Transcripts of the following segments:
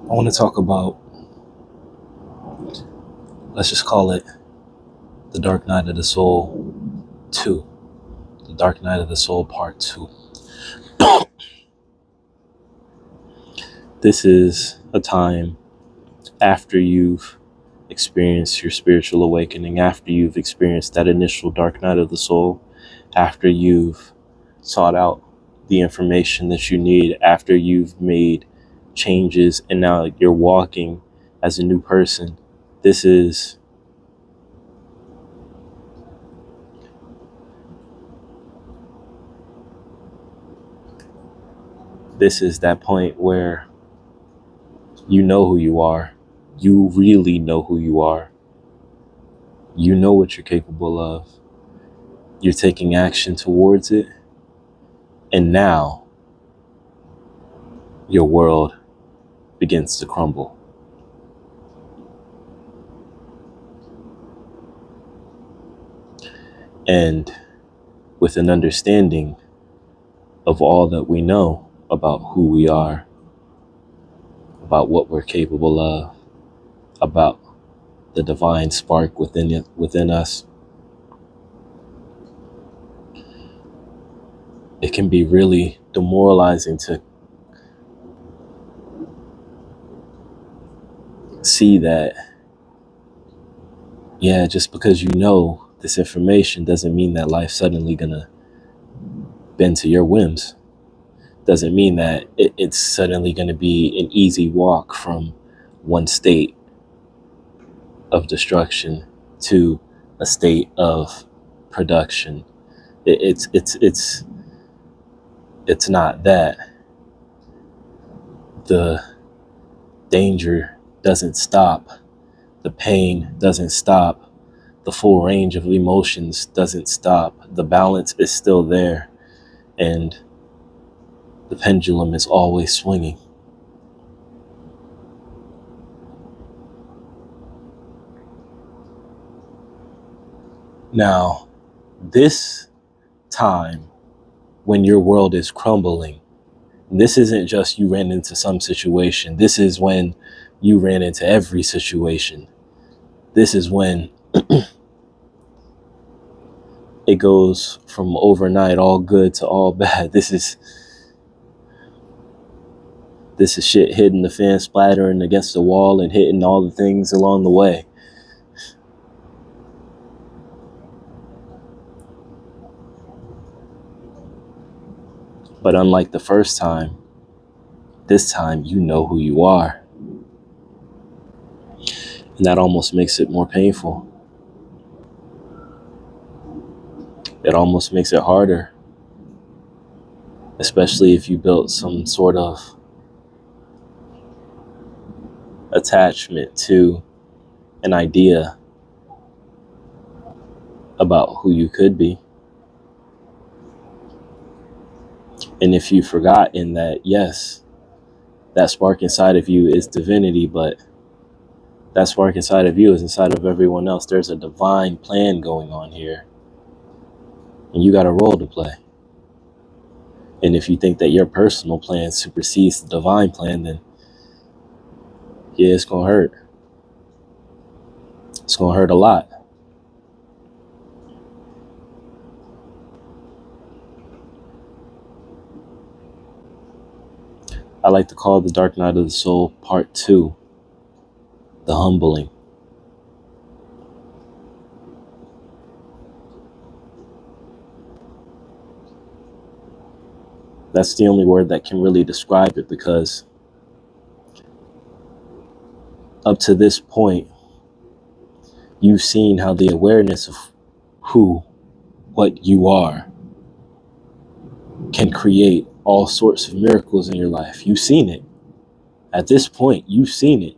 I want to talk about, let's just call it The Dark Night of the Soul 2. The Dark Night of the Soul Part 2. This is a time after you've experienced your spiritual awakening, after you've experienced that initial dark night of the soul, after you've sought out the information that you need, after you've made changes and now you're walking as a new person. This is that point where you know who you are. You really know who you are. You know what you're capable of. You're taking action towards it. And now your world begins to crumble. And with an understanding of all that we know about who we are, about what we're capable of, about the divine spark within us, it can be really demoralizing to see that, yeah, just because you know this information doesn't mean that life's suddenly gonna bend to your whims. Doesn't mean that it's suddenly gonna be an easy walk from one state of destruction to a state of production. It's not that. The danger doesn't stop. The pain doesn't stop. The full range of emotions doesn't stop. The balance is still there, and the pendulum is always swinging. Now, this time when your world is crumbling, this isn't just you ran into some situation. This is when you ran into every situation. This is when it goes from overnight all good to all bad. This is shit hitting the fan, splattering against the wall and hitting all the things along the way. But unlike the first time, this time you know who you are. And that almost makes it more painful. It almost makes it harder. Especially if you built some sort of attachment to an idea about who you could be. And if you've forgotten that, yes, that spark inside of you is divinity, but that spark inside of you is inside of everyone else. There's a divine plan going on here, and you got a role to play. And if you think that your personal plan supersedes the divine plan, then yeah, it's gonna hurt. It's gonna hurt a lot. I like to call The Dark Night of the Soul Part 2, The Humbling. That's the only word that can really describe it, because up to this point, you've seen how the awareness of what you are can create all sorts of miracles in your life. You've seen it. At this point, you've seen it.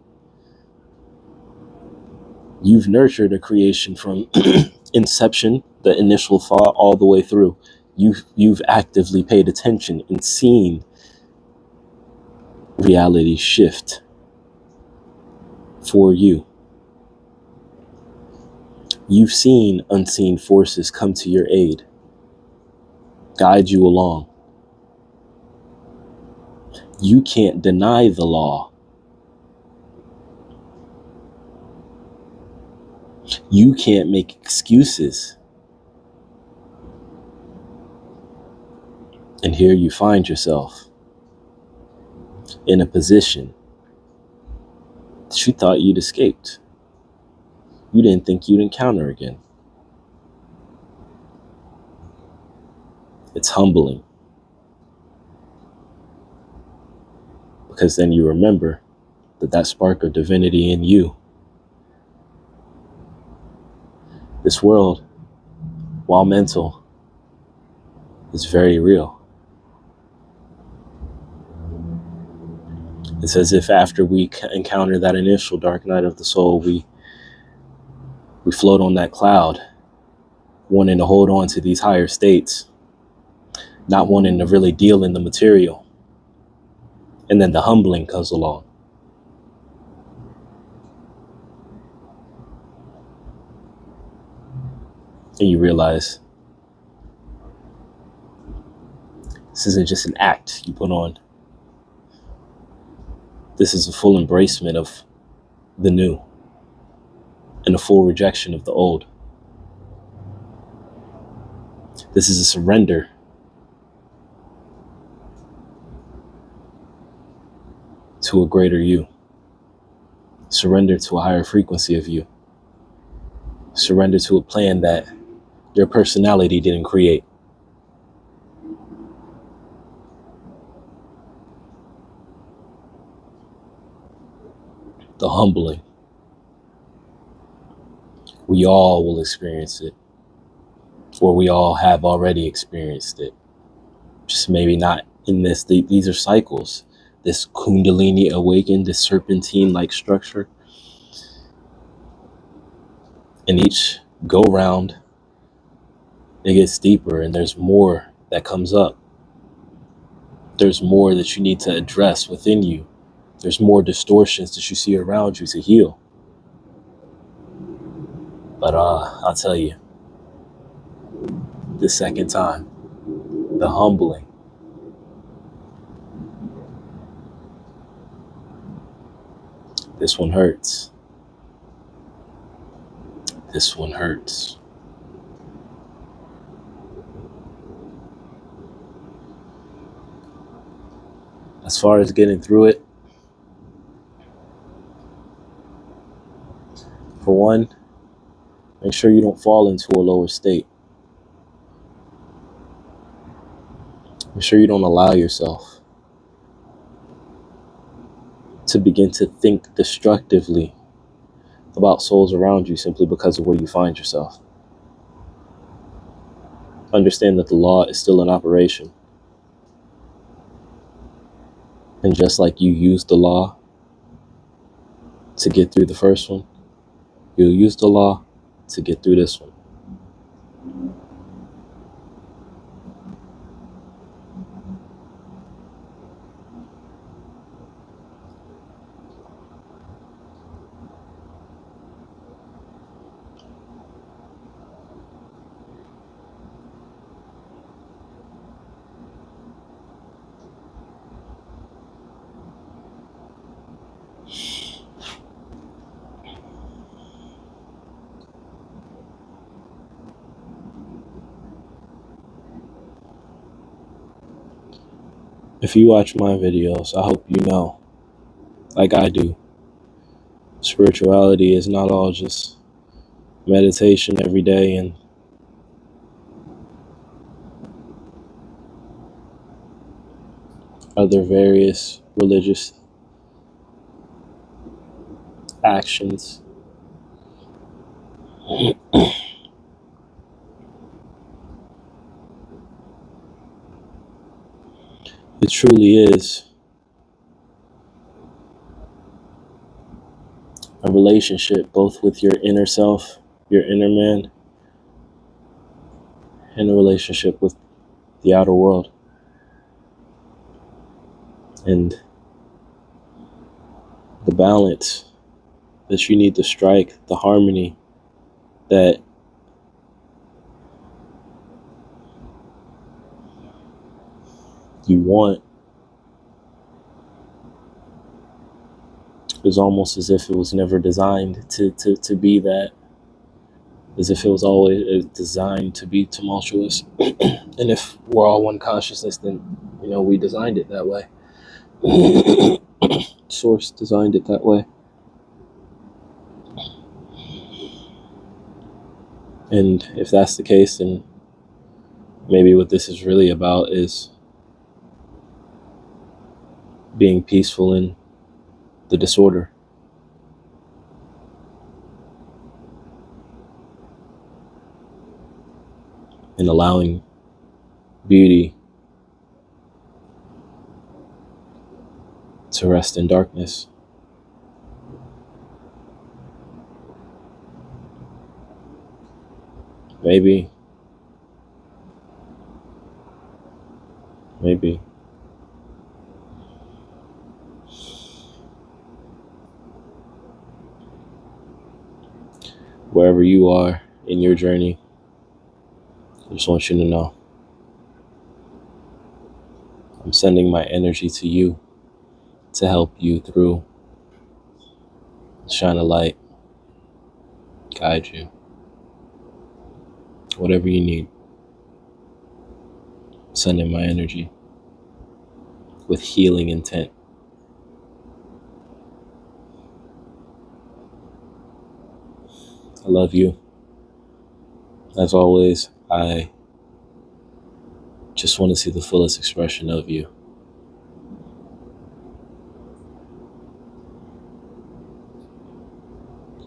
You've nurtured a creation from inception, the initial thought, all the way through. You've actively paid attention and seen reality shift for you. You've seen unseen forces come to your aid, guide you along. You can't deny the law. You can't make excuses. And here you find yourself in a position that you thought you'd escaped. You didn't think you'd encounter again. It's humbling. Because then you remember that spark of divinity in you. This world, while mental, is very real. It's as if after we encounter that initial dark night of the soul, we float on that cloud, wanting to hold on to these higher states, not wanting to really deal in the material. And then the humbling comes along. And you realize this isn't just an act you put on. This is a full embracement of the new and a full rejection of the old. This is a surrender to a greater you. Surrender to a higher frequency of you. Surrender to a plan that your personality didn't create. The humbling. We all will experience it, or we all have already experienced it. Just maybe not in this. These are cycles. This Kundalini awakened, this serpentine-like structure. And each go round, it gets deeper, and there's more that comes up. There's more that you need to address within you. There's more distortions that you see around you to heal. But I'll tell you, the second time, the humbling. This one hurts. This one hurts. As far as getting through it, for one, make sure you don't fall into a lower state. Make sure you don't allow yourself to begin to think destructively about souls around you simply because of where you find yourself. Understand that the law is still in operation. And just like you used the law to get through the first one, you'll use the law to get through this one. If you watch my videos, I hope you know, like I do, spirituality is not all just meditation every day and other various religious actions. It truly is a relationship both with your inner self, your inner man, and a relationship with the outer world. And the balance that you need to strike, the harmony that you want, is almost as if it was never designed to be that. as if it was always designed to be tumultuous. And if we're all one consciousness, then we designed it that way. Source designed it that way. And if that's the case, then maybe what this is really about is being peaceful in the disorder. And allowing beauty to rest in darkness. Maybe wherever you are in your journey, I just want you to know I'm sending my energy to you to help you through, shine a light, guide you, whatever you need. I'm sending my energy with healing intent. I love you. As always, I just want to see the fullest expression of you.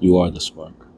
You are the spark.